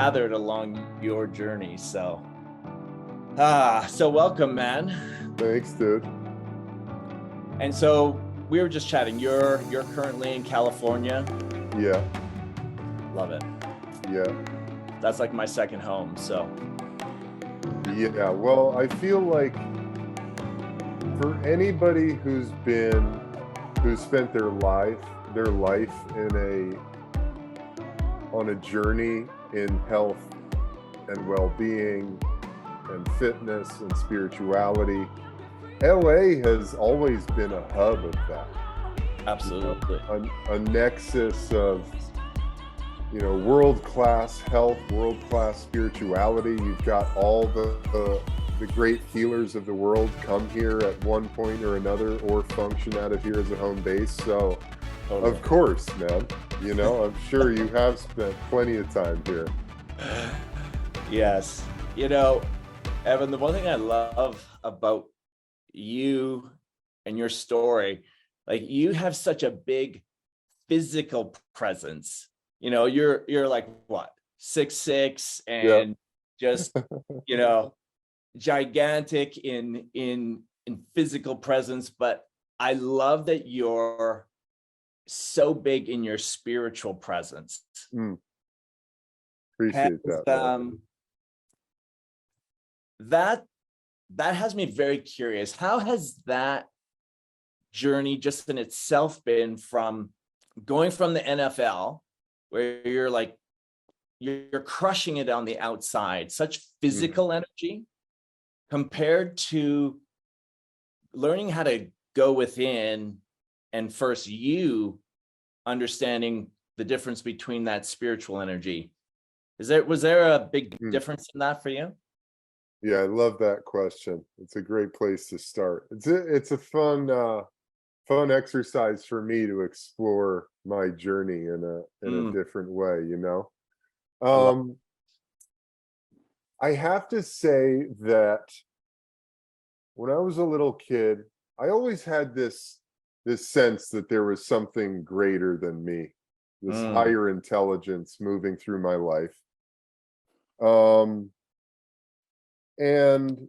gathered along your journey. So welcome, man. Thanks, dude. And so we were just chatting. You're currently in California. Yeah, Love it. yeah, That's like my second home. So yeah. Well, I feel like for anybody who's spent their life on a journey in health and well-being and fitness and spirituality, LA has always been a hub of that. absolutely. A nexus of world-class health, world-class spirituality. You've got all the great healers of the world come here at one point or another, or function out of here as a home base. So Totally. of course, man, I'm sure you have spent plenty of time here. Yes. Evan, the one thing I love about you and your story, like you have such a big physical presence. You're like what, 6'6", and just gigantic in physical presence, but I love that you're so big in your spiritual presence. Appreciate that. That has me very curious. How has that journey just in itself been, from going from the NFL, where you're crushing it on the outside, such physical energy, compared to learning how to go within and first you understanding the difference between that spiritual energy? Was there a big difference in that for you? Yeah, I love that question. It's a great place to start. It's a fun exercise for me to explore my journey in a different way, I have to say that when I was a little kid, I always had this sense that there was something greater than me, this higher intelligence moving through my life. And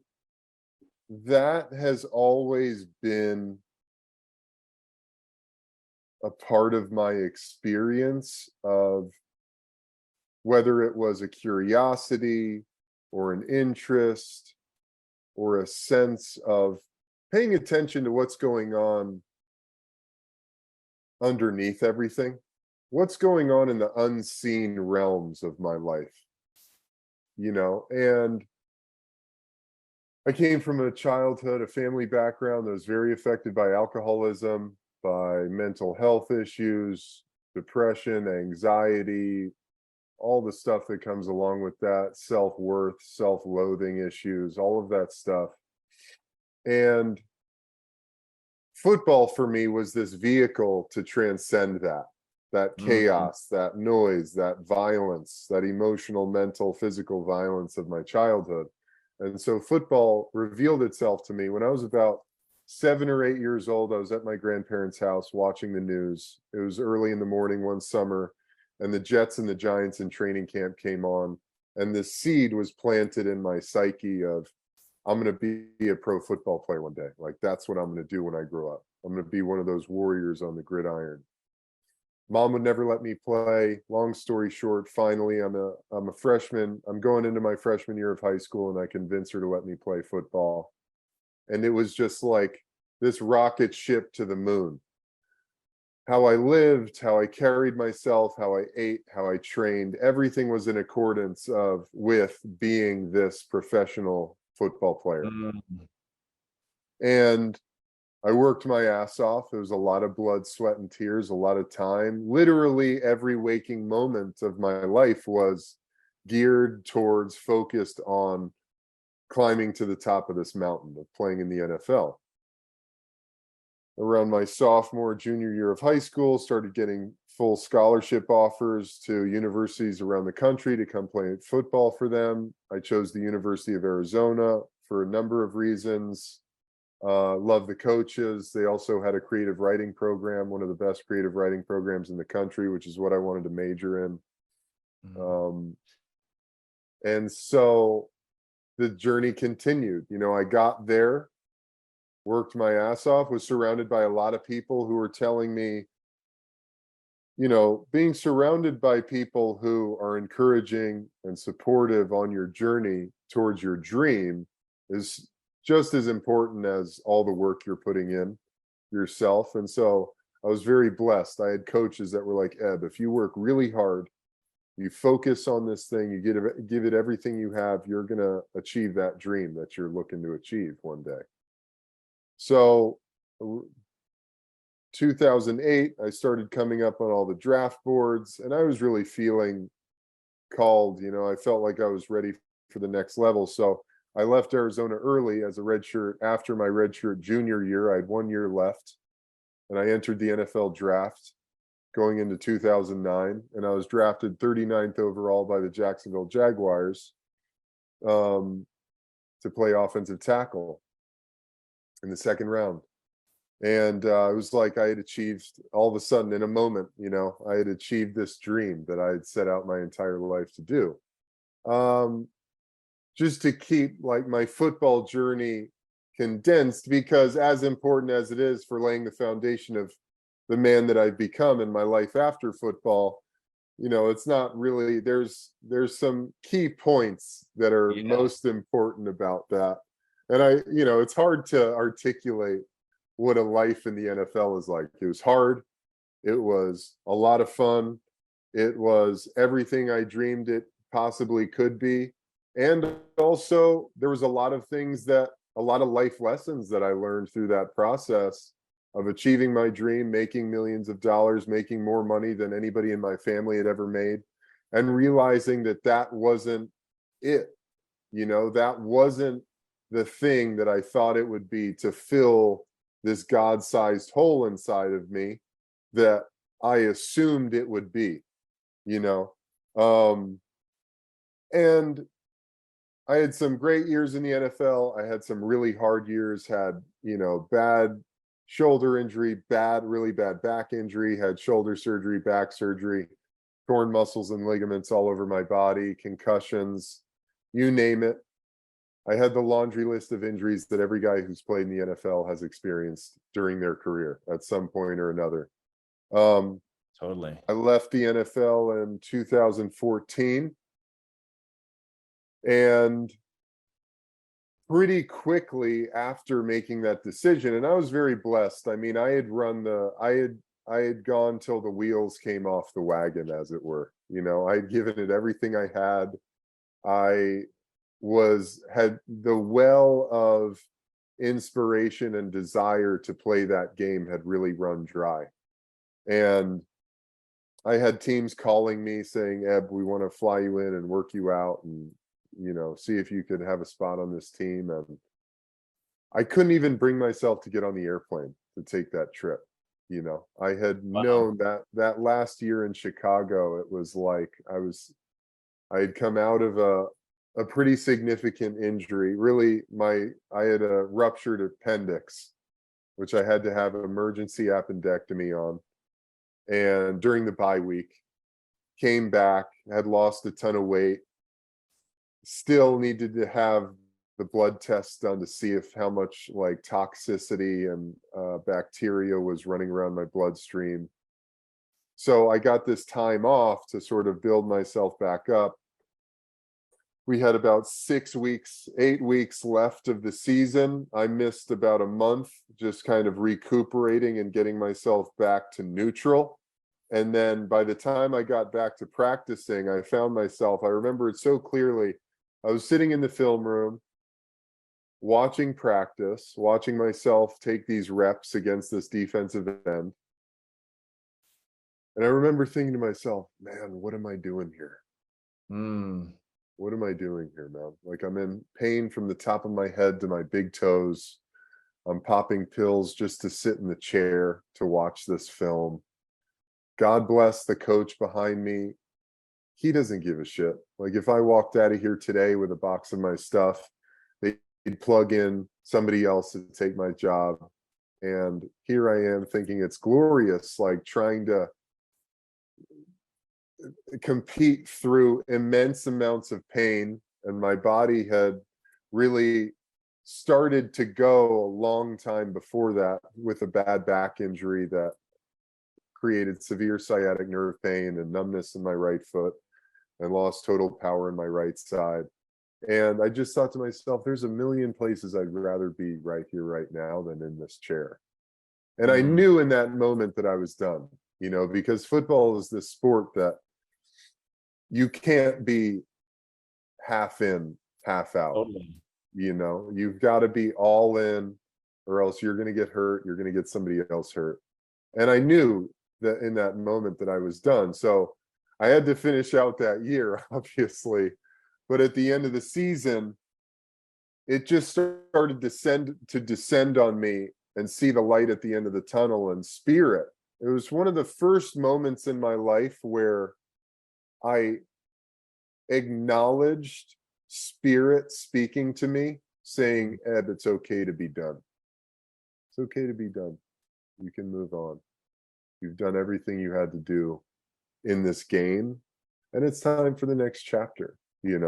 that has always been a part of my experience, of whether it was a curiosity or an interest or a sense of paying attention to what's going on underneath everything, what's going on in the unseen realms of my life, and I came from a family background that was very affected by alcoholism, by mental health issues, depression, anxiety, all the stuff that comes along with that, self-worth, self-loathing issues, all of that stuff. And football for me was this vehicle to transcend that chaos, that noise, that violence, that emotional, mental, physical violence of my childhood. And so football revealed itself to me when I was about 7 or 8 years old. I was at my grandparents' house watching the news. It was early in the morning one summer, and the Jets and the Giants in training camp came on, and this seed was planted in my psyche of, I'm going to be a pro football player one day. Like, that's what I'm going to do when I grow up. I'm going to be one of those warriors on the gridiron. Mom would never let me play. Long story short, finally, I'm a freshman. I'm going into my freshman year of high school, and I convince her to let me play football. And it was just like this rocket ship to the moon. How I lived, how I carried myself, how I ate, how I trained, everything was in accordance with being this professional football player. And I worked my ass off. There was a lot of blood, sweat, and tears, a lot of time. Literally every waking moment of my life was geared towards, focused on climbing to the top of this mountain of playing in the NFL. Around my sophomore, junior year of high school, started getting full scholarship offers to universities around the country to come play football for them. I chose the University of Arizona for a number of reasons. Love the coaches. They also had a creative writing program, one of the best creative writing programs in the country, which is what I wanted to major in. And so the journey continued. You know, I got there, worked my ass off, was surrounded by a lot of people who were telling me, you know, being surrounded by people who are encouraging and supportive on your journey towards your dream is just as important as all the work you're putting in yourself. And so I was very blessed. I had coaches that were like, Eb, if you work really hard, you focus on this thing, you give it everything you have, you're going to achieve that dream that you're looking to achieve one day. So 2008, I started coming up on all the draft boards, and I was really feeling called. You know, I felt like I was ready for the next level. So I left Arizona early as a redshirt. After my redshirt junior year, I had 1 year left, and I entered the NFL draft going into 2009, and I was drafted 39th overall by the Jacksonville Jaguars to play offensive tackle in the second round. And it was like I had achieved, all of a sudden in a moment, you know, I had achieved this dream that I had set out my entire life to do. Just to keep like my football journey condensed, because as important as it is for laying the foundation of the man that I've become in my life after football, you know, it's not really, there's some key points that are most important about that. And you know, it's hard to articulate what a life in the NFL is like. It was hard. It was a lot of fun. It was everything I dreamed it possibly could be. And also, there was a lot of life lessons that I learned through that process of achieving my dream, making millions of dollars, making more money than anybody in my family had ever made, and realizing that that wasn't it. You know, that wasn't the thing that I thought it would be to fill this God-sized hole inside of me that I assumed it would be, you know. And I had some great years in the NFL. I had some really hard years, had, you know, bad shoulder injury, really bad back injury, had shoulder surgery, back surgery, torn muscles and ligaments all over my body, concussions, you name it. I had the laundry list of injuries that every guy who's played in the NFL has experienced during their career at some point or another. Totally. I left the NFL in 2014, and pretty quickly after making that decision, and I was very blessed. I mean, I had gone till the wheels came off the wagon, as it were. You know, I had given it everything I had. I had the well of inspiration and desire to play that game had really run dry. And I had teams calling me saying, Eb, we want to fly you in and work you out and, you know, see if you could have a spot on this team. And I couldn't even bring myself to get on the airplane to take that trip. You know, I had known that last year in Chicago, it was like I had come out of a pretty significant injury. Really, I had a ruptured appendix, which I had to have an emergency appendectomy on. And during the bye week, came back, had lost a ton of weight, still needed to have the blood tests done to see if how much like toxicity and bacteria was running around my bloodstream. So I got this time off to sort of build myself back up. We had about 6 weeks, 8 weeks left of the season. I missed about a month just kind of recuperating and getting myself back to neutral. And then by the time I got back to practicing, I found myself, I remember it so clearly. I was sitting in the film room, watching practice, watching myself take these reps against this defensive end. And I remember thinking to myself, man, what am I doing here? What am I doing here, man? Like, I'm in pain from the top of my head to my big toes. I'm popping pills just to sit in the chair to watch this film. God bless the coach behind me. He doesn't give a shit. Like, if I walked out of here today with a box of my stuff, they'd plug in somebody else to take my job. And here I am thinking it's glorious, like trying to compete through immense amounts of pain, and my body had really started to go a long time before that with a bad back injury that created severe sciatic nerve pain and numbness in my right foot, and lost total power in my right side. And I just thought to myself, there's a million places I'd rather be right here, right now, than in this chair. And I Mm, knew in that moment that I was done, because football is this sport that you can't be half in, half out. totally. You've got to be all in, or else you're going to get hurt. You're going to get somebody else hurt. And I knew that in that moment that I was done. So I had to finish out that year, obviously. But at the end of the season, it just started to descend on me, and see the light at the end of the tunnel and spirit. It was one of the first moments in my life where I acknowledged spirit speaking to me, saying, Eb, it's okay to be done. It's okay to be done. You can move on. You've done everything you had to do in this game, and it's time for the next chapter, That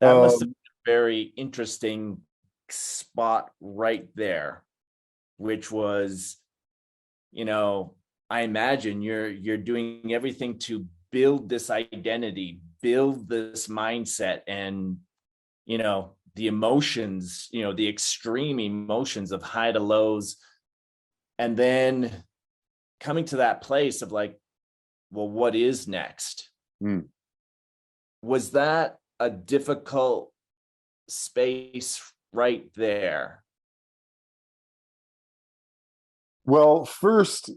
must have Um, been a very interesting spot right there, which was, I imagine you're doing everything to build this identity, build this mindset, and the emotions, the extreme emotions of high to lows, and then coming to that place of like, well, what is next? mm. Was that a difficult space right there? Well, first,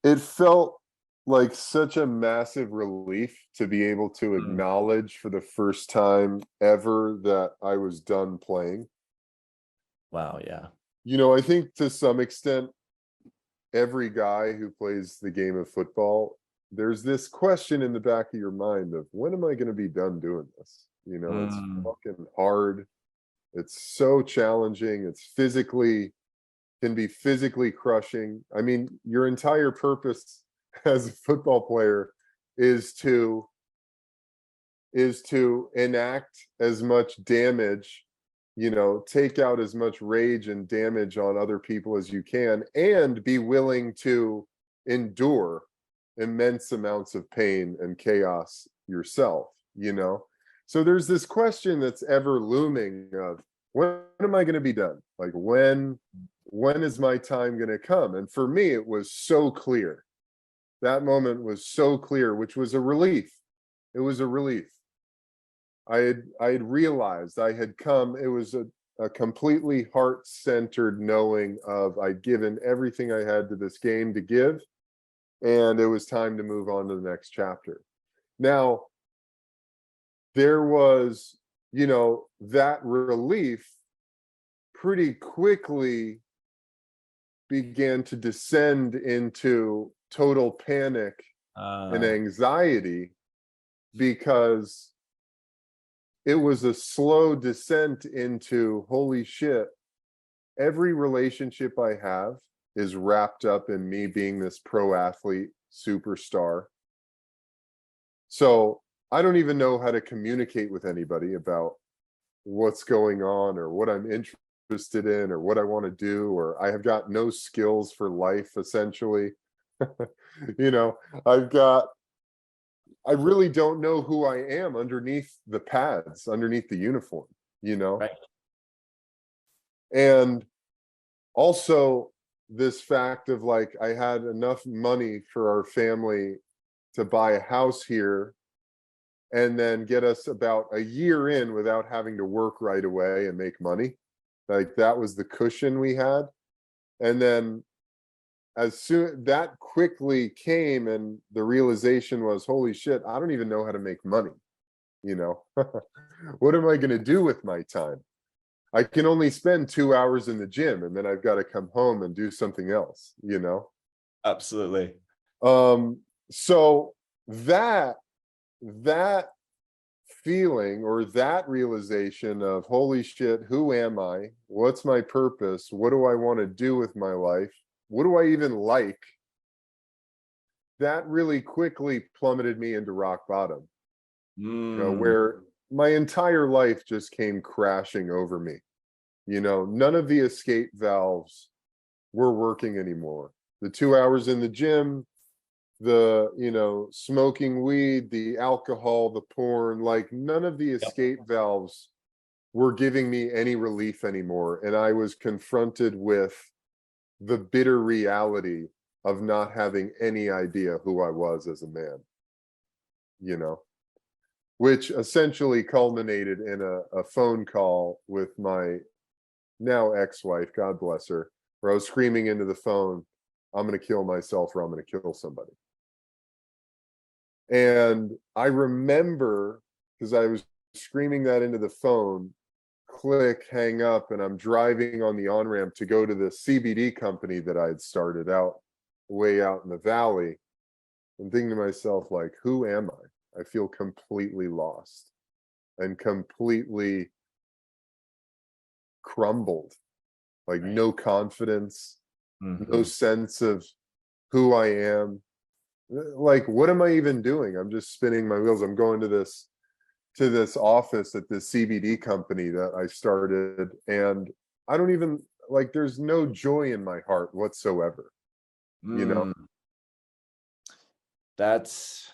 it felt like such a massive relief to be able to Mm, acknowledge for the first time ever that I was done playing. wow, yeah. I think to some extent, every guy who plays the game of football, there's this question in the back of your mind of, when am I going to be done doing this? It's Mm, fucking hard. It's so challenging. Can be physically crushing. I mean, your entire purpose as a football player is to enact as much damage, take out as much rage and damage on other people as you can, and be willing to endure immense amounts of pain and chaos yourself, So there's this question that's ever looming of, when am I going to be done? Like, when is my time going to come? And for me, it was so clear. That moment was so clear, which was a relief. It was a relief. I had realized I had come. It was a completely heart-centered knowing of, I'd given everything I had to this game to give, and it was time to move on to the next chapter. Now, there was, that relief pretty quickly began to descend into total panic and uh, anxiety, because it was a slow descent into, holy shit, every relationship I have is wrapped up in me being this pro athlete superstar. So I don't even know how to communicate with anybody about what's going on, or what I'm interested in, or what I want to do, or I have got no skills for life, essentially. you know, I've got I really don't know who I am underneath the pads, underneath the uniform, you know? right. And also this fact of, like, I had enough money for our family to buy a house here, and then get us about a year in without having to work right away and make money. Like, that was the cushion we had. And then as soon that quickly came, and the realization was, holy shit, I don't even know how to make money, you know? What am I going to do with my time? I can only spend 2 hours in the gym, and then I've got to come home and do something else, you know? Absolutely. Um, so that feeling, or that realization of, holy shit, who am I? What's my purpose? What do I want to do with my life? What do I even like? that really quickly plummeted me into rock bottom, Mm, where my entire life just came crashing over me. None of the escape valves were working anymore. The 2 hours in the gym, the, smoking weed, the alcohol, the porn, like none of the yep. escape valves were giving me any relief anymore. And I was confronted with the bitter reality of not having any idea who I was as a man, you know, which essentially culminated in a phone call with my now ex-wife, God bless her, where I was screaming into the phone, I'm going to kill myself or I'm going to kill somebody. And I remember, because I was screaming that into the phone, click, hang up, and I'm driving on the on-ramp to go to the CBD company that I had started out way out in the valley, and thinking to myself, like, who am I? I feel completely lost and completely crumbled, like Right. no confidence, no Hmm. sense of who I am. Like, what am I even doing? I'm just spinning my wheels. I'm going to this office at this CBD company that I started, and I don't even like, there's no joy in my heart whatsoever, you know? Mm, that's,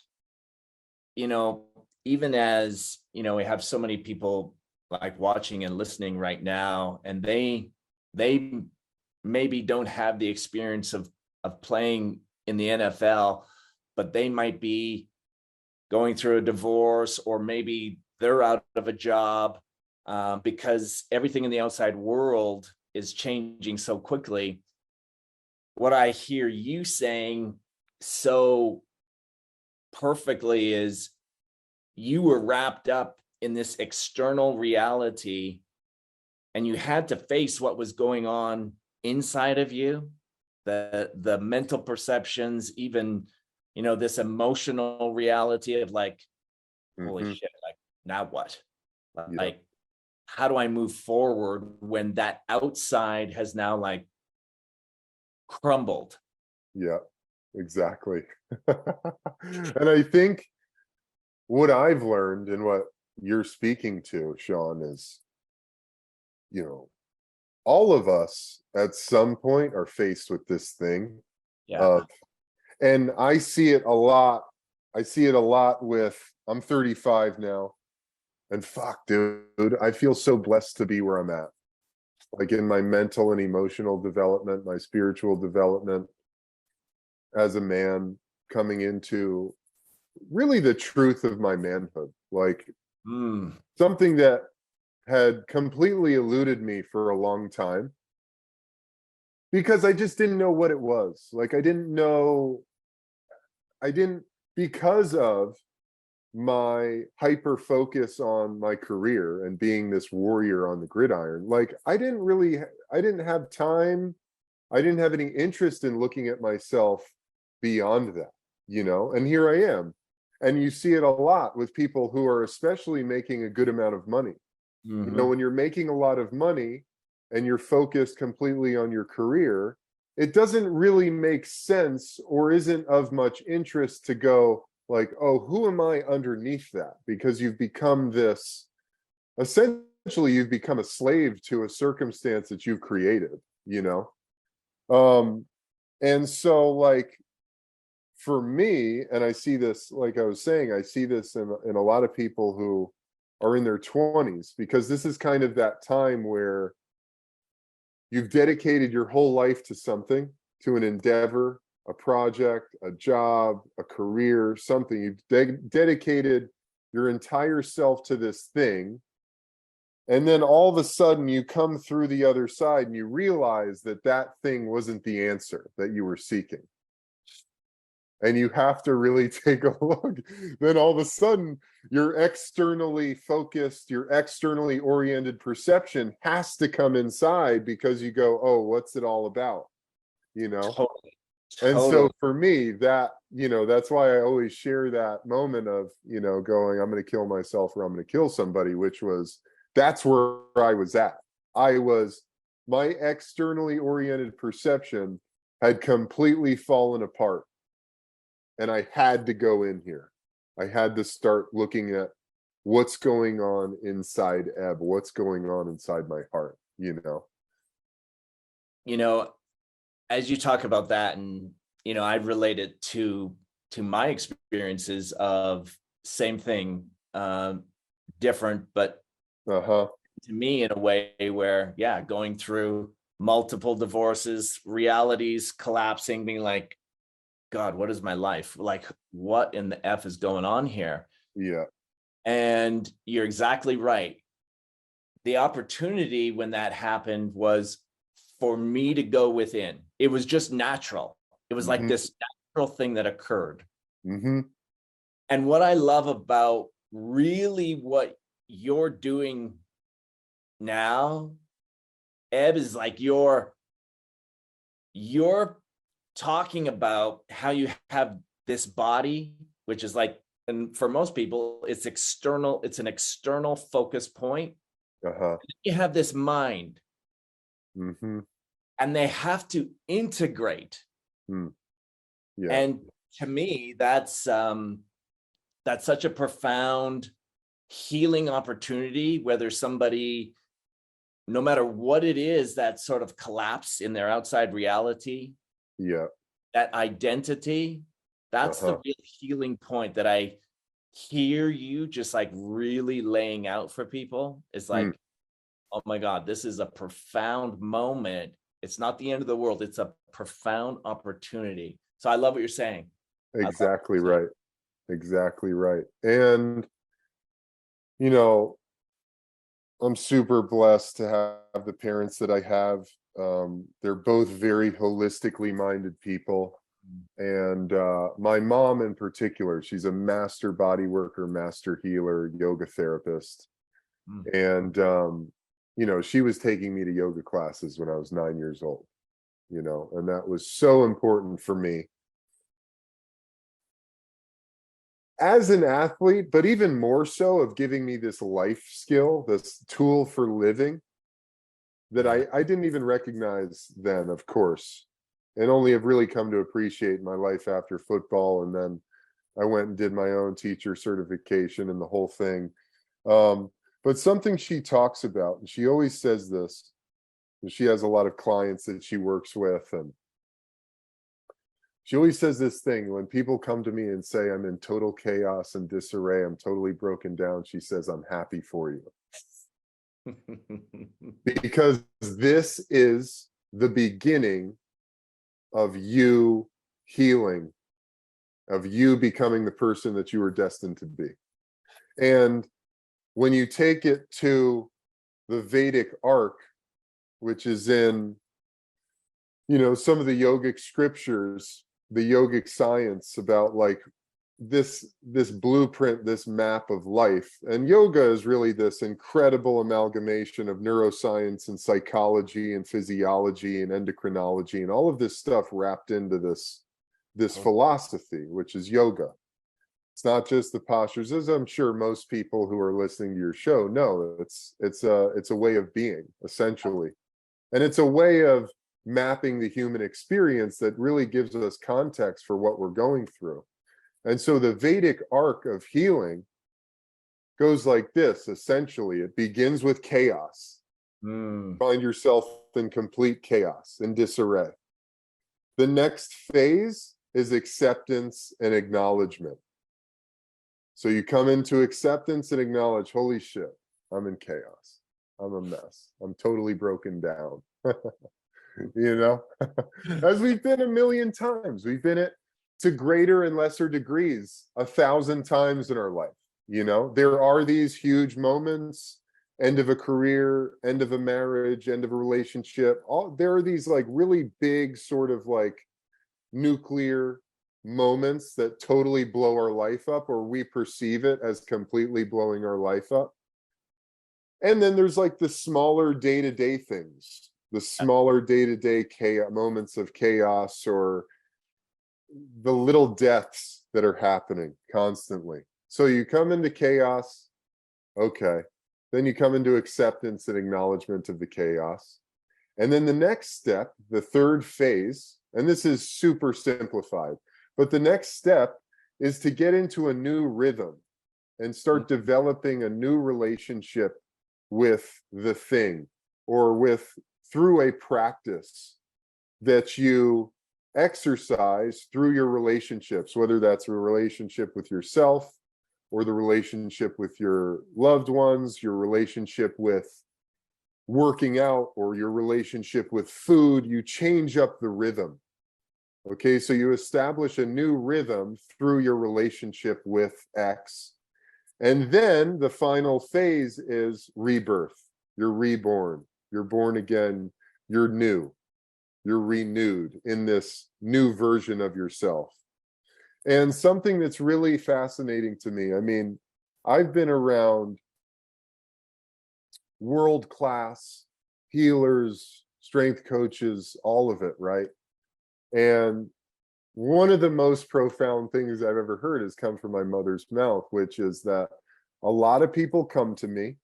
you know, even as, we have so many people like watching and listening right now, and they maybe don't have the experience of playing in the NFL, but they might be going through a divorce, or maybe they're out of a job, because everything in the outside world is changing so quickly. What I hear you saying so perfectly is you were wrapped up in this external reality, and you had to face what was going on inside of you, the mental perceptions, even, this emotional reality of like, holy Hmm. shit, like, now what? Yeah, Like, how do I move forward when that outside has now like crumbled? yeah, exactly. And I think what I've learned and what you're speaking to, Sean, is, you know, all of us at some point are faced with this thing Yeah. of, and I see it a lot. I see it a lot with, I'm 35 now, and fuck, dude, I feel so blessed to be where I'm at. Like in my mental and emotional development, my spiritual development as a man, coming into really the truth of my manhood. Like Mm, something that had completely eluded me for a long time because I just didn't know what it was. Like I didn't know, I didn't, because of my hyper focus on my career and being this warrior on the gridiron, like I didn't have time, I didn't have any interest in looking at myself beyond that, and here I am. And you see it a lot with people who are especially making a good amount of money. hmm. When you're making a lot of money and you're focused completely on your career, it doesn't really make sense or isn't of much interest to go like, oh, who am I underneath that? Because you've become this, essentially, you've become a slave to a circumstance that you've created, you know? Um, and so, like, for me, and I see this, like I was saying, I see this in a lot of people who are in their 20s, because this is kind of that time where you've dedicated your whole life to something, to an endeavor, a project, a job, a career, something. You've dedicated your entire self to this thing. And then all of a sudden you come through the other side and you realize that that thing wasn't the answer that you were seeking. And you have to really take a look. Then all of a sudden, your externally focused, your externally oriented perception has to come inside, because you go, oh, what's it all about? You know? Totally. And so Totally. for me, that, that's why I always share that moment of, going, I'm going to kill myself or I'm going to kill somebody, which was, that's where I was at. My externally oriented perception had completely fallen apart. and I had to go in here. I had to start looking at what's going on inside Eb, what's going on inside my heart, you know? You know, as you talk about that, and I relate it to my experiences of same thing, different, but Uh-huh. to me in a way where, yeah, going through multiple divorces, realities collapsing, being like, God, what is my life? Like, what in the F is going on here? Yeah. And you're exactly right. The opportunity when that happened was for me to go within. It was just natural. It was like Mm-hmm. this natural thing that occurred. Mm-hmm. And what I love about really what you're doing now, Eb, is like you're talking about how you have this body, which is like, and for most people, it's external, it's an external focus point. Uh-huh. You have this mind, Mm-hmm. and they have to integrate. Mm. Yeah. And to me, that's such a profound healing opportunity, whether somebody, no matter what it is, that sort of collapse in their outside reality, Yeah. that identity, that's the Uh-huh. real healing point that I hear you just like really laying out for people. It's Mm. like, oh my God, this is a profound moment. It's not the end of the world. It's a profound opportunity. So I love what you're saying. I love what Exactly you're saying. right. Exactly right. And, you know, I'm super blessed to have the parents that I have. They're both very holistically minded people. And my mom in particular, she's a master body worker, master healer, yoga therapist. Mm. And, she was taking me to yoga classes when I was 9 years old, and that was so important for me as an athlete, but even more so of giving me this life skill, this tool for living that Yeah. I didn't even recognize then, of course, and only have really come to appreciate my life after football. And then I went and did my own teacher certification and the whole thing. But something she talks about, and she always says this, and she has a lot of clients that she works with, and she always says this thing when people come to me and say, I'm in total chaos and disarray, I'm totally broken down. She says, I'm happy for you. Because this is the beginning of you healing, of you becoming the person that you were destined to be. And when you take it to the Vedic arc, which is in, some of the yogic scriptures, the yogic science about like this blueprint, this map of life. And yoga is really this incredible amalgamation of neuroscience and psychology and physiology and endocrinology and all of this stuff wrapped into this philosophy, which is yoga. It's not just the postures, as I'm sure most people who are listening to your show know. It's a way of being, essentially. And it's a way of mapping the human experience that really gives us context for what we're going through. And so the Vedic arc of healing goes like this, essentially. It begins with chaos. Find yourself in complete chaos and disarray. The next phase is acceptance and acknowledgement. So you come into acceptance and acknowledge, holy shit, I'm in chaos. I'm a mess. I'm totally broken down. As we've been a million times. We've been it to greater and lesser degrees 1,000 times in our life. There are these huge moments, end of a career, end of a marriage, end of a relationship. There are these like really big sort of like nuclear moments that totally blow our life up, or we perceive it as completely blowing our life up. And then there's like the smaller day-to-day things, the smaller day-to-day chaos, moments of chaos, or the little deaths that are happening constantly. So you come into chaos, okay. Then you come into acceptance and acknowledgement of the chaos. And then the next step, the third phase, and this is super simplified, But the next step is to get into a new rhythm and start developing a new relationship with the thing, or with through a practice that you exercise through your relationships, whether that's a relationship with yourself or the relationship with your loved ones, your relationship with working out, or your relationship with food. You change up the rhythm. Okay, so you establish a new rhythm through your relationship with X. And then the final phase is rebirth. You're reborn, you're born again, you're new, you're renewed in this new version of yourself. And something that's really fascinating to me, I mean, I've been around world-class healers, strength coaches, all of it, right? And one of the most profound things I've ever heard has come from my mother's mouth, which is that a lot of people come to me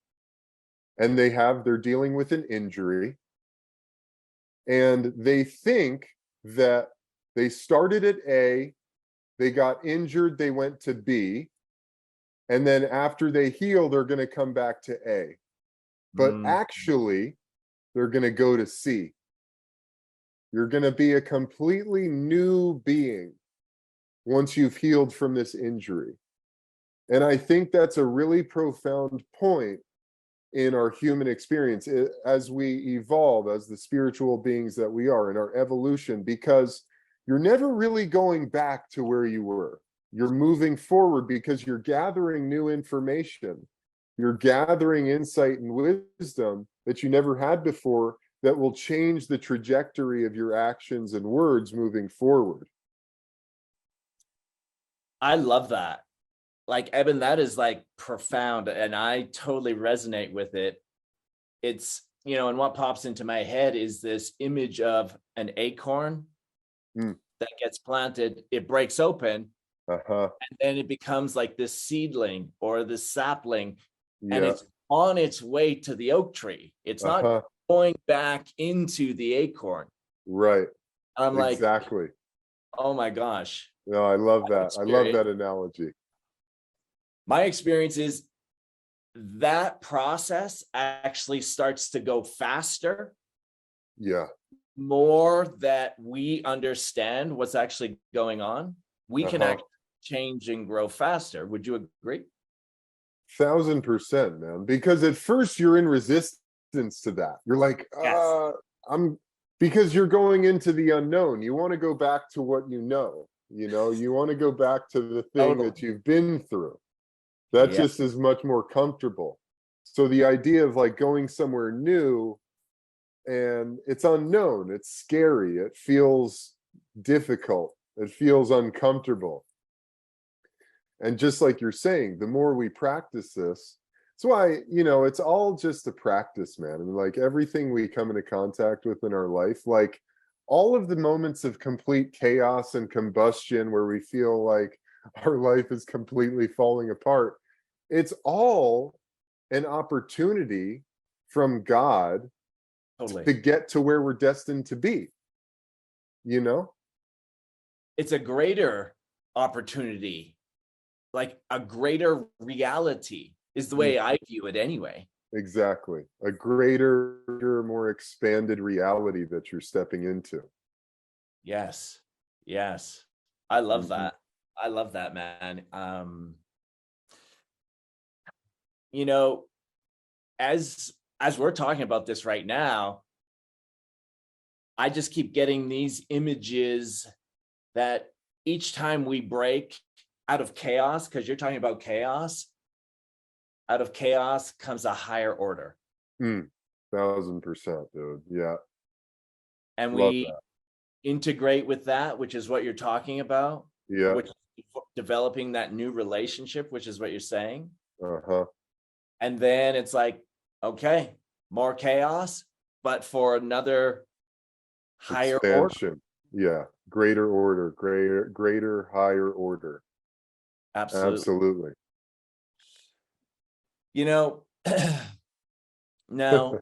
and they're dealing with an injury, and they think that they started at A, they got injured, they went to B, and then after they heal, they're going to come back to A. But actually, they're going to go to C. You're going to be a completely new being once you've healed from this injury. And I think that's a really profound point in our human experience as we evolve as the spiritual beings that we are in our evolution, because you're never really going back to where you were. You're moving forward because you're gathering new information. You're gathering insight and wisdom that you never had before, that will change the trajectory of your actions and words moving forward. I love that. Like, Eben, that is like profound, and I totally resonate with it. It's, and what pops into my head is this image of an acorn that gets planted, it breaks open, and then it becomes like this seedling or this sapling, and it's on its way to the oak tree. It's not going back into the acorn. Right. I'm like, exactly. Oh my gosh. No, I love that. I love that analogy. My experience is that process actually starts to go faster. Yeah. More that we understand what's actually going on, we can actually change and grow faster. Would you agree? 1000%, man. Because at first you're in resistance to that. You're like, because you're going into the unknown. You want to go back to what you know. You want to go back to the thing that you've been through. That just is much more comfortable. So the idea of like going somewhere new, and it's unknown, it's scary, it feels difficult, it feels uncomfortable. And just like you're saying, the more we practice this, that's why, it's all just a practice, man. I mean, like everything we come into contact with in our life, like all of the moments of complete chaos and combustion where we feel like our life is completely falling apart, it's all an opportunity from God to get to where we're destined to be. It's a greater opportunity, like a greater reality is the way I view it anyway. Exactly. A greater, more expanded reality that you're stepping into. Yes. I love that. I love that, man. As we're talking about this right now, I just keep getting these images that each time we break out of chaos, because you're talking about chaos, out of chaos comes a higher order. 1000%, dude. Yeah. And we integrate with that, which is what you're talking about. Yeah. Which is developing that new relationship, which is what you're saying. And then it's like, okay, more chaos, but for another higher expansion. order. Yeah. Greater order, greater, higher order. Absolutely. Now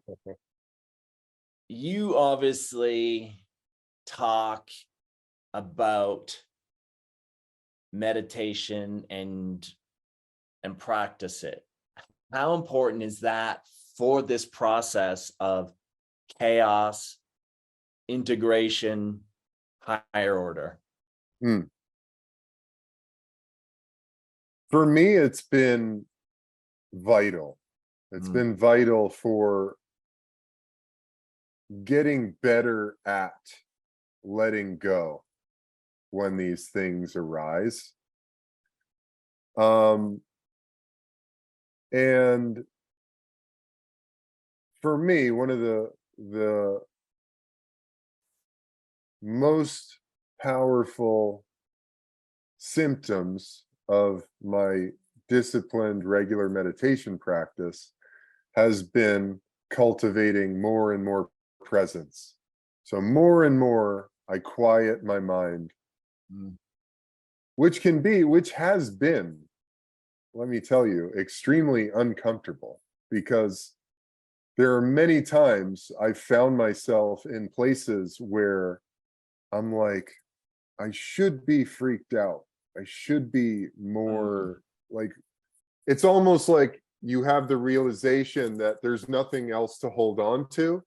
you obviously talk about meditation and practice it. How important is that for this process of chaos, integration, higher order? Hmm. For me, it's been vital. It's been vital for getting better at letting go when these things arise. And for me, one of the most powerful symptoms of my disciplined regular meditation practice has been cultivating more and more presence. So more and more I quiet my mind, which has been, let me tell you, extremely uncomfortable, because there are many times I've found myself in places where I'm like, I should be freaked out. I should be more like, it's almost like you have the realization that there's nothing else to hold on to,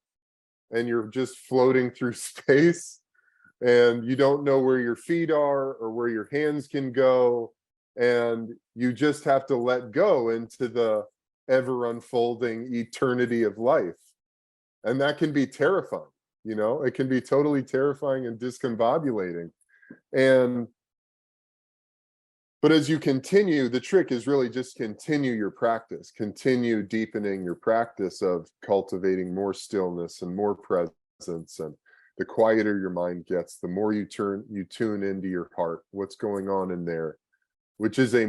and you're just floating through space, and you don't know where your feet are or where your hands can go, and you just have to let go into the ever unfolding eternity of life. And that can be terrifying, it can be totally terrifying and discombobulating. And but as you continue, the trick is really just continue your practice, continue deepening your practice of cultivating more stillness and more presence. And the quieter your mind gets, the more you tune into your heart, what's going on in there, which is that's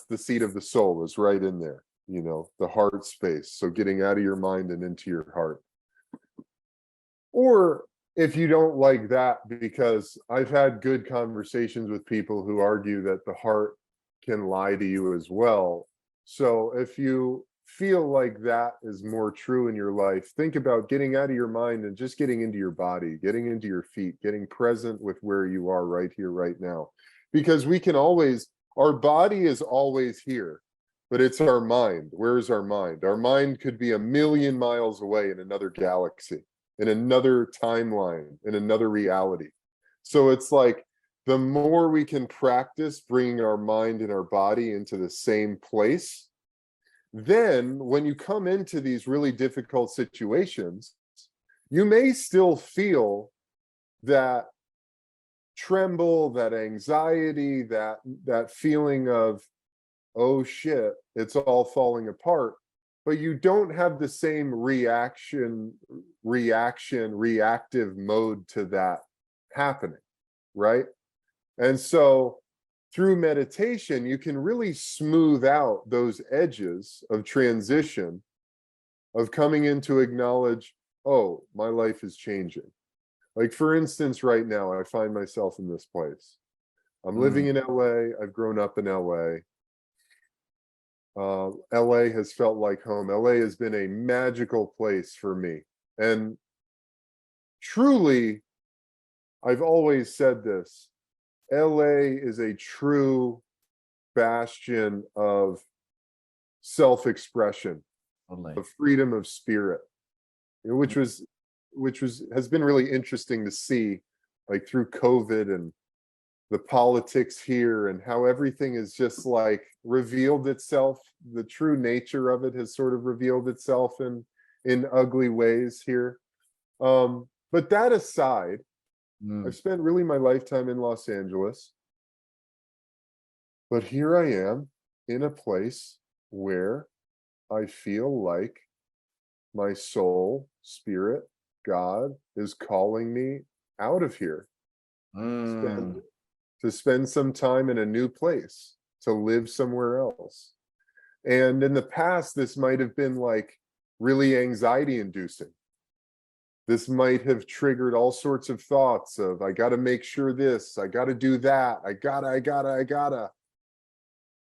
the seat of the soul, is right in there, the heart space. So getting out of your mind and into your heart. Or if you don't like that, because I've had good conversations with people who argue that the heart can lie to you as well. So if you feel like that is more true in your life, think about getting out of your mind and just getting into your body, getting into your feet, getting present with where you are right here, right now. Because our body is always here, but it's our mind. Where's our mind? Our mind could be 1,000,000 miles away in another galaxy, in another timeline, in another reality. So it's like, the more we can practice bringing our mind and our body into the same place, then when you come into these really difficult situations, you may still feel that tremble, that anxiety, that feeling of, oh shit, it's all falling apart. But you don't have the same reactive mode to that happening, right? And so through meditation, you can really smooth out those edges of transition, of coming in to acknowledge, oh, my life is changing. Like, for instance, right now, I find myself in this place. I'm living in LA. I've grown up in LA. LA has felt like home. LA has been a magical place for me. And truly, I've always said this, LA is a true bastion of self-expression, Totally. of freedom of spirit, which has been really interesting to see, like through COVID and the politics here, and how everything is just like revealed itself. The true nature of it has sort of revealed itself in ugly ways here. But that aside, I've spent really my lifetime in Los Angeles, but here I am in a place where I feel like my soul, spirit, God is calling me out of here, to spend some time in a new place, to live somewhere else. And in the past, this might have been like really anxiety inducing. This might have triggered all sorts of thoughts of, I got to make sure this, I got to do that, I gotta.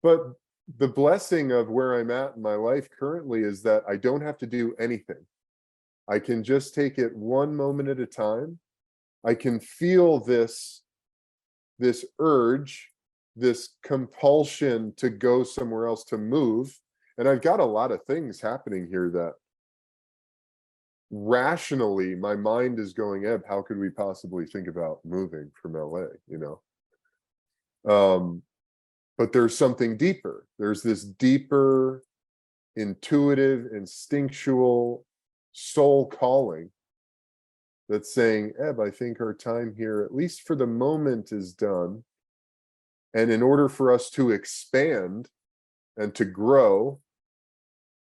But the blessing of where I'm at in my life currently is that I don't have to do anything. I can just take it one moment at a time. I can feel this this urge, this compulsion to go somewhere else, to move. And I've got a lot of things happening here that rationally my mind is going, Eb, how could we possibly think about moving from LA, you know? But there's something deeper. There's this deeper, intuitive, instinctual soul calling that's saying, Eb, I think our time here, at least for the moment, is done. And in order for us to expand and to grow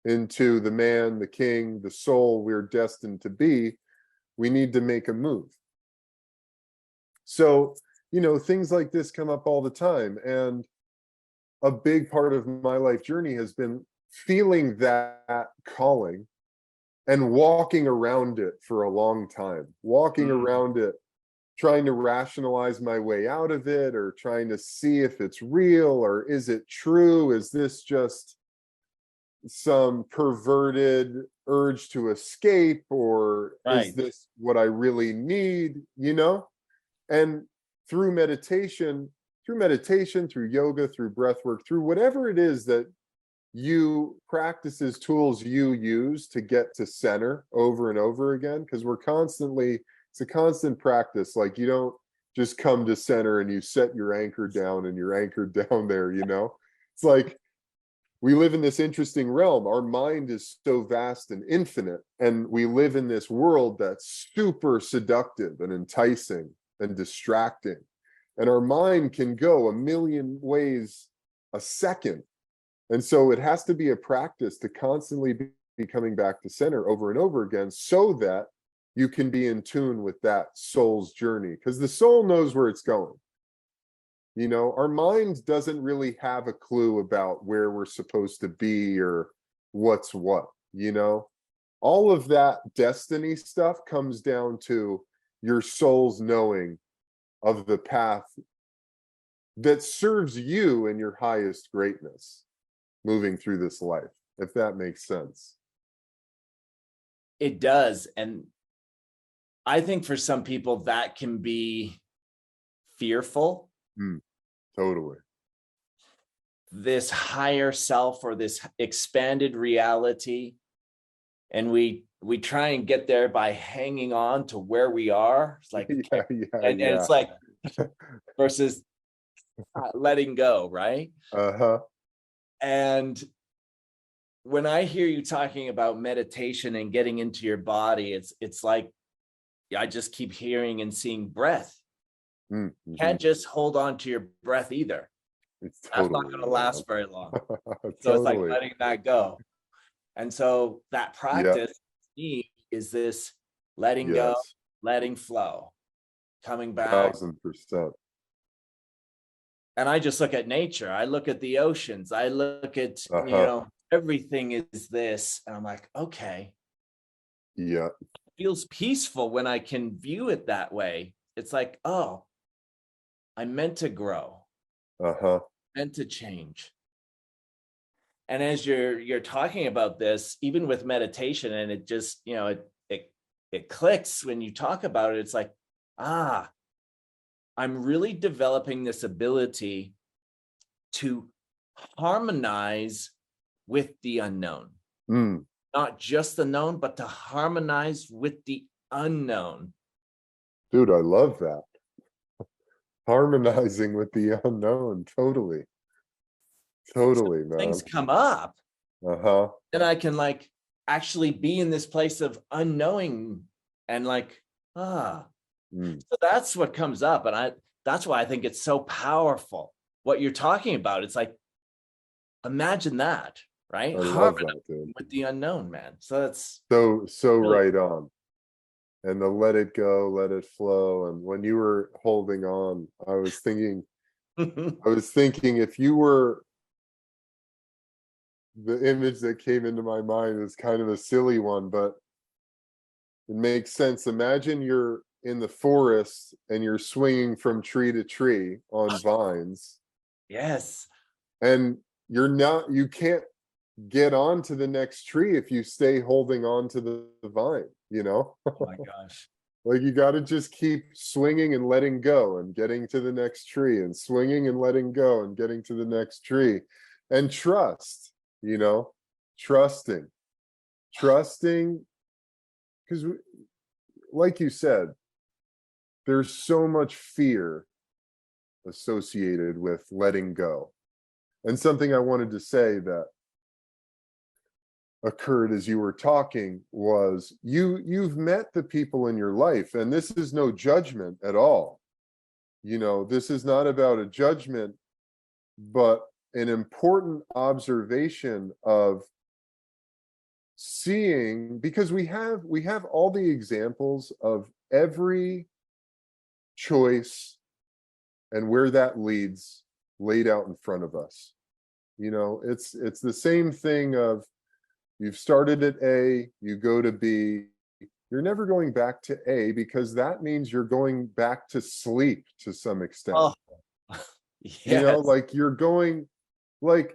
into the man, the king, the soul we're destined to be, we need to make a move. So, you know, things like this come up all the time. And a big part of my life journey has been feeling that calling and walking around it for a long time, walking around it, trying to rationalize my way out of it, or trying to see if it's real, or is it true? Is this just some perverted urge to escape, or is this what I really need, you know? And through meditation, through yoga, through breath work, through whatever it is that you practices, tools you use to get to center over and over again, because it's a constant practice. Like, you don't just come to center and you set your anchor down and you're anchored down there, you know? It's like, we live in this interesting realm. Our mind is so vast and infinite, and we live in this world that's super seductive and enticing and distracting. And our mind can go a million ways a second. And so it has to be a practice to constantly be coming back to center over and over again, so that you can be in tune with that soul's journey, because the soul knows where it's going. You know, our mind doesn't really have a clue about where we're supposed to be or what's what, you know? All of that destiny stuff comes down to your soul's knowing of the path that serves you in your highest greatness moving through this life, if that makes sense. It does. And I think for some people that can be fearful. Totally. This higher self, or this expanded reality. And we try and get there by hanging on to where we are. It's like, and it's like, versus letting go, right? And when I hear you talking about meditation and getting into your body, it's like, I just keep hearing and seeing breath. Can't just hold on to your breath either. That's not going to last very long. So it's like letting that go. And so that practice to me is this letting go, letting flow, coming back. 1000%. And I just look at nature. I look at the oceans. I look at, you know, everything is this. And I'm like, okay. Yeah. It feels peaceful when I can view it that way. It's like, oh, I'm meant to grow, meant to change. And as you're talking about this, even with meditation, and it just, you know, it clicks when you talk about it. It's like, I'm really developing this ability to harmonize with the unknown. Not just the known, but to harmonize with the unknown. Dude, I love that. Harmonizing with the unknown. Totally, man. Things come up. And I can like actually be in this place of unknowing and like, So that's what comes up. And that's why I think it's so powerful what you're talking about. It's like, imagine that, right? I love that, dude. With the unknown, man. So that's so really right on. And the let it go, let it flow. And when you were holding on, I was thinking if you were, the image that came into my mind is kind of a silly one, but it makes sense. Imagine you're in the forest and you're swinging from tree to tree on vines. Yes. And you can't get on to the next tree if you stay holding on to the vine, you know? Oh my gosh. Like you got to just keep swinging and letting go and getting to the next tree and swinging and letting go and getting to the next tree and trust, you know, trusting, trusting because like you said, there's so much fear associated with letting go. And something I wanted to say that occurred as you were talking was you've met the people in your life, and this is no judgment at all. You know, this is not about a judgment, but an important observation of seeing, because we have all the examples of every choice and where that leads laid out in front of us. You know, it's the same thing of you've started at A, you go to B, you're never going back to A because that means you're going back to sleep to some extent. Oh, You know, yes. like you're going, like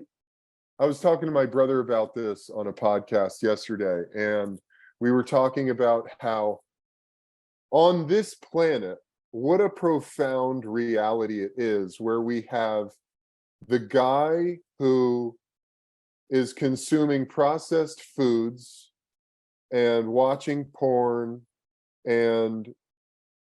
I was talking to my brother about this on a podcast yesterday, and we were talking about how on this planet, what a profound reality it is where we have the guy who is consuming processed foods and watching porn and,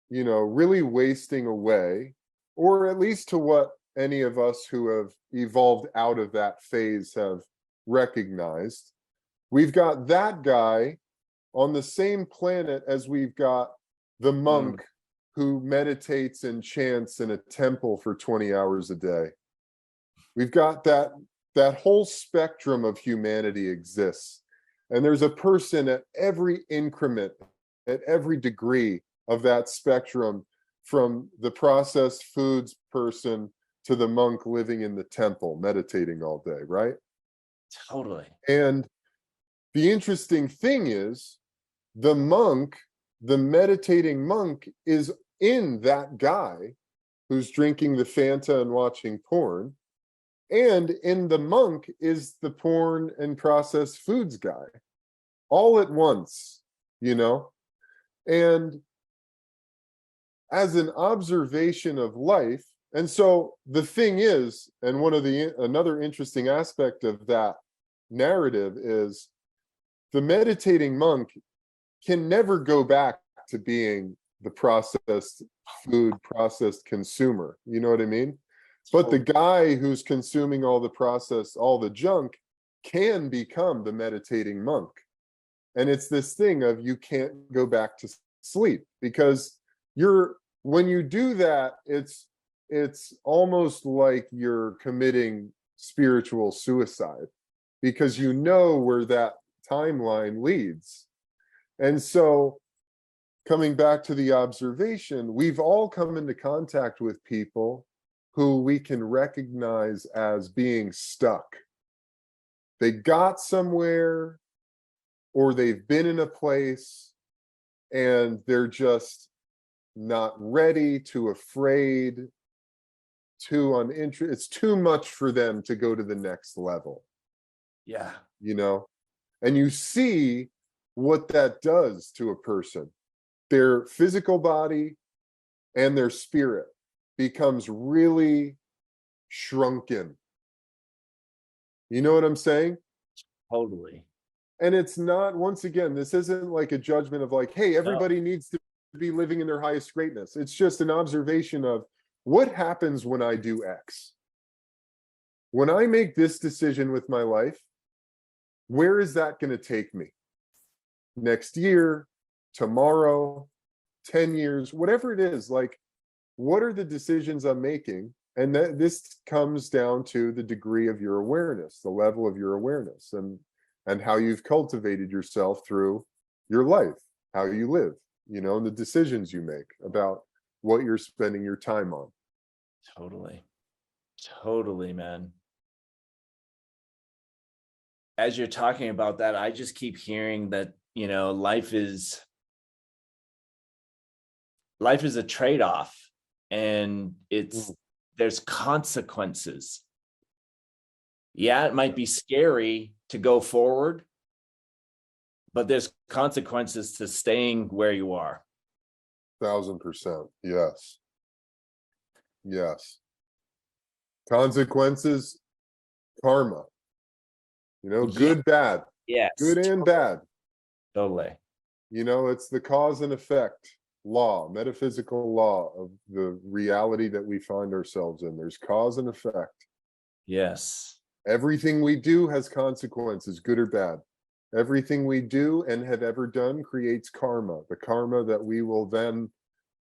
you know, really wasting away, or at least to what any of us who have evolved out of that phase have recognized. We've got that guy on the same planet as we've got the Mm, monk who meditates and chants in a temple for 20 hours a day. We've got that whole spectrum of humanity exists. And there's a person at every increment, at every degree of that spectrum, from the processed foods person to the monk living in the temple, meditating all day, right? totally. And the interesting thing is, the monk, the meditating monk, is in that guy who's drinking the Fanta and watching porn. And in the monk is the porn and processed foods guy, all at once, you know? And as an observation of life, and so the thing is, and another interesting aspect of that narrative is the meditating monk can never go back to being the processed food, processed consumer. You know what I mean? But the Totally. guy who's consuming all the processed, all the junk, can become the meditating monk. And it's this thing of you can't go back to sleep because when you do that, it's almost like you're committing spiritual suicide because you know where that timeline leads. And so, coming back to the observation, we've all come into contact with people who we can recognize as being stuck. They got somewhere, or they've been in a place and they're just not ready, too afraid, too uninterested. It's too much for them to go to the next level, Yeah. you know? And you see what that does to a person. Their physical body and their spirit becomes really shrunken. You know what I'm saying? Totally. And it's not, once again, this isn't like a judgment of like, hey, No. everybody needs to be living in their highest greatness. It's just an observation of what happens when I do X. When I make this decision with my life, where is that going to take me? Next year, tomorrow, 10 years, whatever it is, like, what are the decisions I'm making? And this comes down to the degree of your awareness, the level of your awareness, and how you've cultivated yourself through your life, how you live, you know, and the decisions you make about what you're spending your time on. Totally. Totally, man. As you're talking about that, I just keep hearing that, life is a trade-off, and Mm. there's consequences. Yeah, it might be scary to go forward, but there's consequences to staying where you are. 1000%. Yes. Yes. Consequences, karma, Yeah. good, bad, Yes. good and bad. Totally. It's the cause and effect law, metaphysical law of the reality that we find ourselves in. There's cause and effect. Yes. Everything we do has consequences, good or bad. Everything we do and have ever done creates karma, the karma that we will then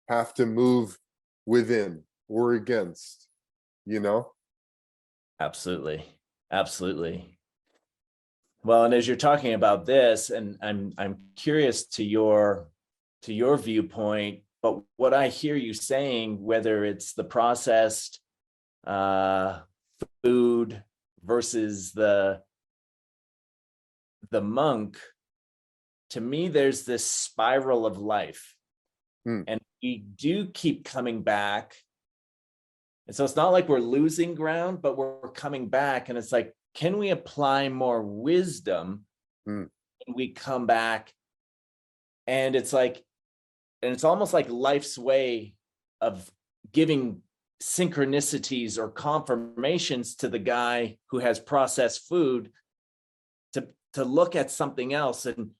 have to move within or against, you know? Absolutely. Absolutely. Well, and as you're talking about this, and I'm curious to your viewpoint, but what I hear you saying, whether it's the processed uh, food versus the monk, to me, there's this spiral of life, Hmm. and we do keep coming back. And so it's not like we're losing ground, but we're coming back, and it's like, can we apply more wisdom? Hmm. And we come back, and it's like, and it's almost like life's way of giving synchronicities or confirmations to the guy who has processed food to look at something else, and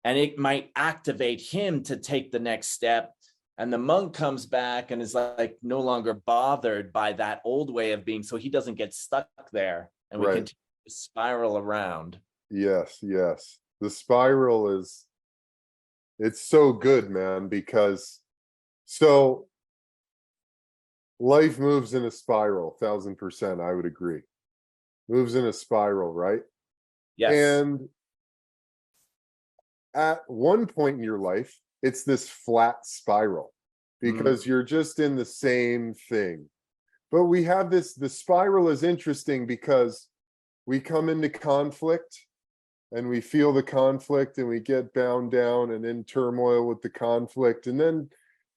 it might activate him to take the next step. And the monk comes back and is like no longer bothered by that old way of being, so he doesn't get stuck there, and we Right. continue to spiral around. Yes, yes. The spiral it's so good, man, because so life moves in a spiral, 1000%, I would agree. Moves in a spiral, right? Yes. And at one point in your life, it's this flat spiral because you're just in the same thing. But we have the spiral is interesting because we come into conflict and we feel the conflict and we get bound down and in turmoil with the conflict. And then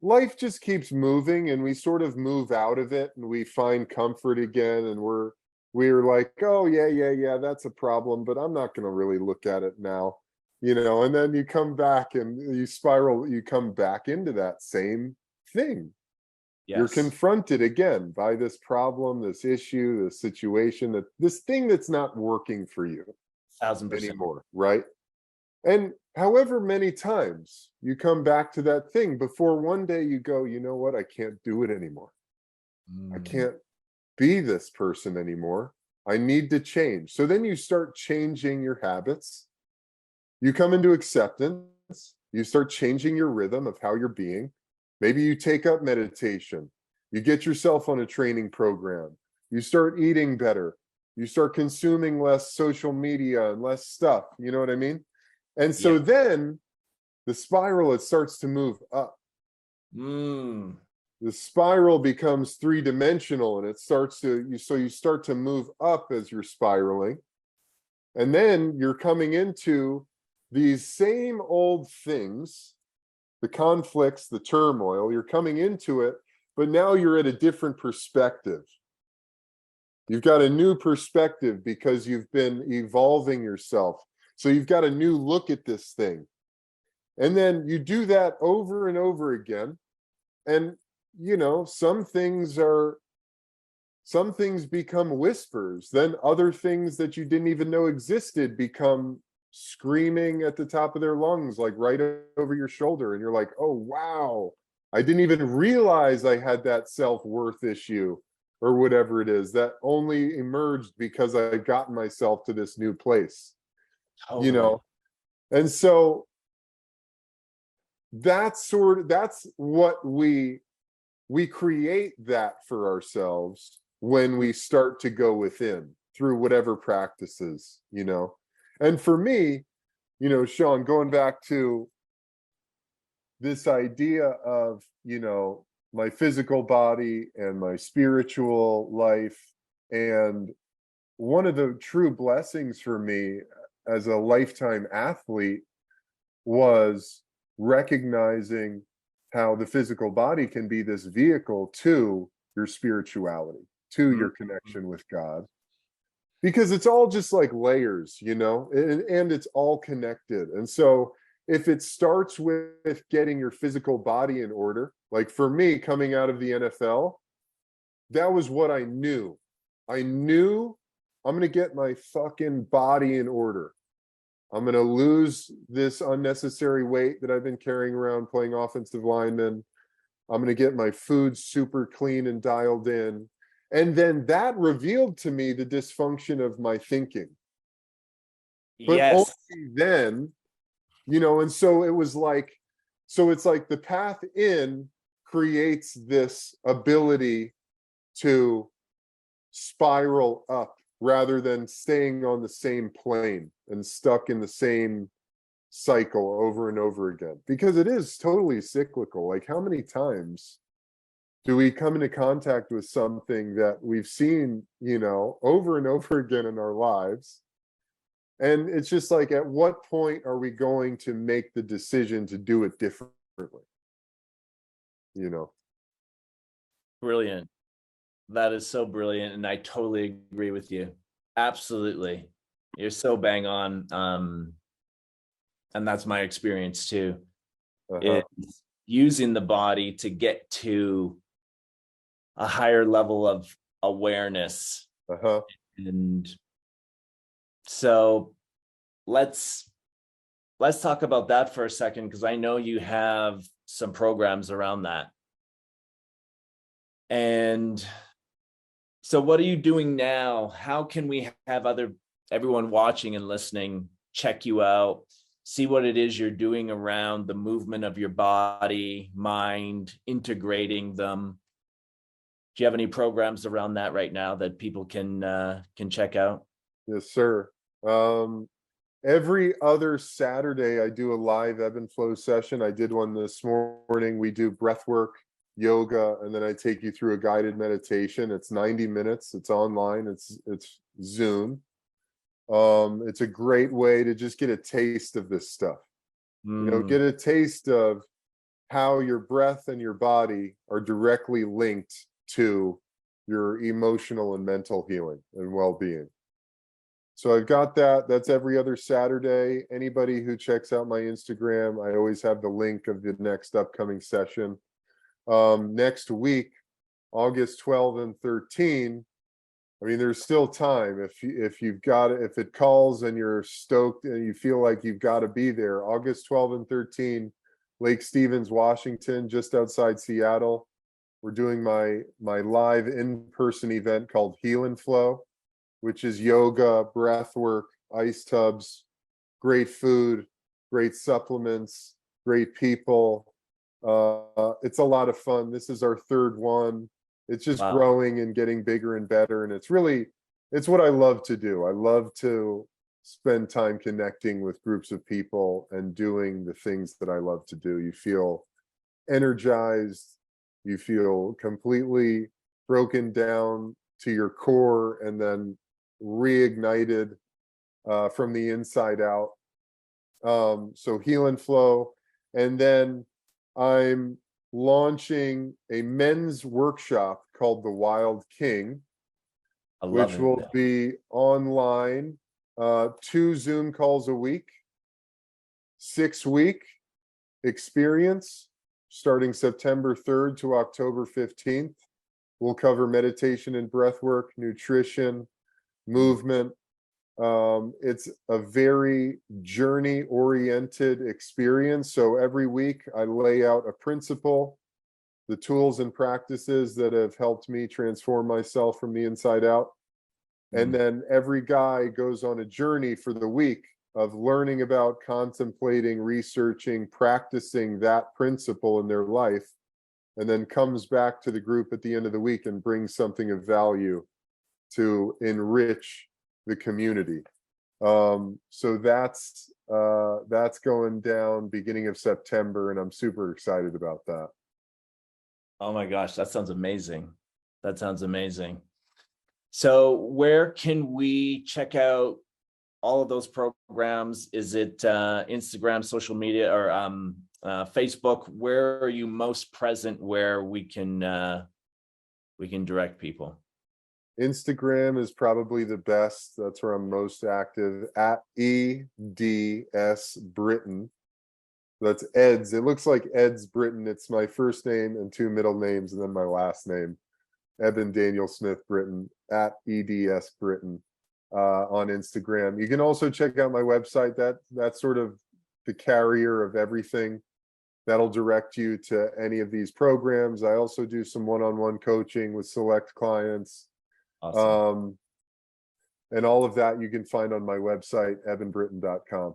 life just keeps moving and we sort of move out of it and we find comfort again. And we're like, oh, yeah, that's a problem, but I'm not going to really look at it now. And then you come back and you spiral, you come back into that same thing. You're Yes. confronted again by this problem, this issue, this situation, this thing that's not working for you 1,000%. anymore, right? And however many times you come back to that thing before one day you go, you know what? I can't do it anymore. I can't be this person anymore. I need to change. So then you start changing your habits. You come into acceptance. You start changing your rhythm of how you're being. Maybe you take up meditation. You get yourself on a training program. You start eating better. You start consuming less social media and less stuff. You know what I mean? And Yeah. so then the spiral, it starts to move up. The spiral becomes three-dimensional and it starts to, so you start to move up as you're spiraling. And then you're coming into these same old things, the conflicts, the turmoil, you're coming into it, but now you're at a different perspective. You've got a new perspective because you've been evolving yourself. So you've got a new look at this thing. And then you do that over and over again. And, some things become whispers. Then other things that you didn't even know existed become screaming at the top of their lungs, like right over your shoulder. And you're like, oh, wow, I didn't even realize I had that self-worth issue or whatever it is that only emerged because I've gotten myself to this new place, Totally. And so that's what we create that for ourselves when we start to go within through whatever practices. And for me, Sean, going back to this idea of, my physical body and my spiritual life. And one of the true blessings for me as a lifetime athlete was recognizing how the physical body can be this vehicle to your spirituality, to your connection with God. Because it's all just like layers, and it's all connected. And so if it starts with getting your physical body in order, like for me coming out of the NFL, that was what I knew. I knew I'm going to get my fucking body in order. I'm going to lose this unnecessary weight that I've been carrying around playing offensive lineman. I'm going to get my food super clean and dialed in. And then that revealed to me the dysfunction of my thinking. But Yes. only then, and so it was like, so it's like the path in creates this ability to spiral up rather than staying on the same plane and stuck in the same cycle over and over again, because it is totally cyclical. Like, how many times do we come into contact with something that we've seen, over and over again in our lives? And it's just like, at what point are we going to make the decision to do it differently? Brilliant. That is so brilliant. And I totally agree with you. Absolutely. You're so bang on. And that's my experience too. Uh-huh. Is using the body to get to a higher level of awareness. Uh-huh. And so let's talk about that for a second, because I know you have some programs around that. And so what are you doing now? How can we have everyone watching and listening check you out, see what it is you're doing around the movement of your body, mind, integrating them? Do you have any programs around that right now that people can check out? Yes, sir. Every other Saturday, I do a live ebb and flow session. I did one this morning. We do breath work, yoga, and then I take you through a guided meditation. It's 90 minutes. It's online. It's Zoom. It's a great way to just get a taste of this stuff. Get a taste of how your breath and your body are directly linked to your emotional and mental healing and well-being. So I've got that. That's every other Saturday. Anybody who checks out my Instagram, I always have the link of the next upcoming session. Next week, August 12 and 13. I mean, there's still time. If you've got it, if it calls and you're stoked and you feel like you've got to be there, August 12 and 13, Lake Stevens, Washington, just outside Seattle. We're doing my live in-person event called Heal and Flow, which is yoga, breath work, ice tubs, great food, great supplements, great people. It's a lot of fun. This is our third one. It's just growing and getting bigger and better. And it's what I love to do. I love to spend time connecting with groups of people and doing the things that I love to do. You feel energized, you feel completely broken down to your core, and then reignited from the inside out. So Heal and Flow. And then I'm launching a men's workshop called The Wild King, which will be online, 2 Zoom calls a week, 6-week experience starting September 3rd to October 15th. We'll cover meditation and breath work, nutrition, movement. It's a very journey-oriented experience. So every week I lay out a principle, the tools and practices that have helped me transform myself from the inside out. And then every guy goes on a journey for the week of learning about, contemplating, researching, practicing that principle in their life, and then comes back to the group at the end of the week and brings something of value to enrich the community. So that's going down beginning of September, and I'm super excited about that. Oh my gosh, that sounds amazing. That sounds amazing. So where can we check out all of those programs? Is it Instagram, social media, or Facebook? Where are you most present where we can direct people? Instagram is probably the best. That's where I'm most active, at EDS Britton. That's Ed's. It looks like Ed's Britton. It's my first name and 2 middle names, and then my last name, Eben Daniel Smith Britton, at EDS Britton on Instagram. You can also check out my website. That's sort of the carrier of everything. That'll direct you to any of these programs. I also do some one-on-one coaching with select clients. Awesome. And all of that you can find on my website, ebenbritton.com.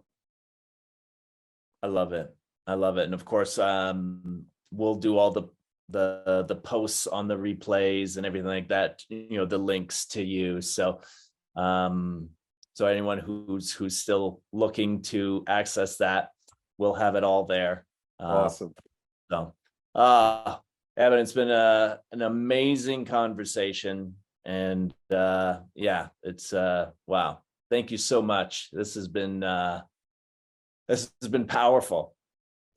I love it. And of course, we'll do all the posts on the replays and everything like that, the links to you. So so anyone who's still looking to access that, we'll have it all there. Awesome. So Evan, it's been an amazing conversation, and yeah, it's wow. Thank you so much. This has been powerful.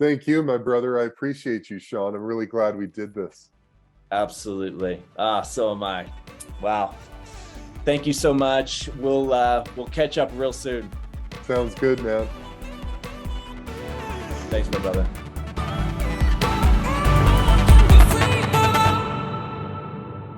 Thank you, my brother. I appreciate you, Sean. I'm really glad we did this. Absolutely. So am I. Wow. Thank you so much. We'll catch up real soon. Sounds good, man. Thanks, my brother.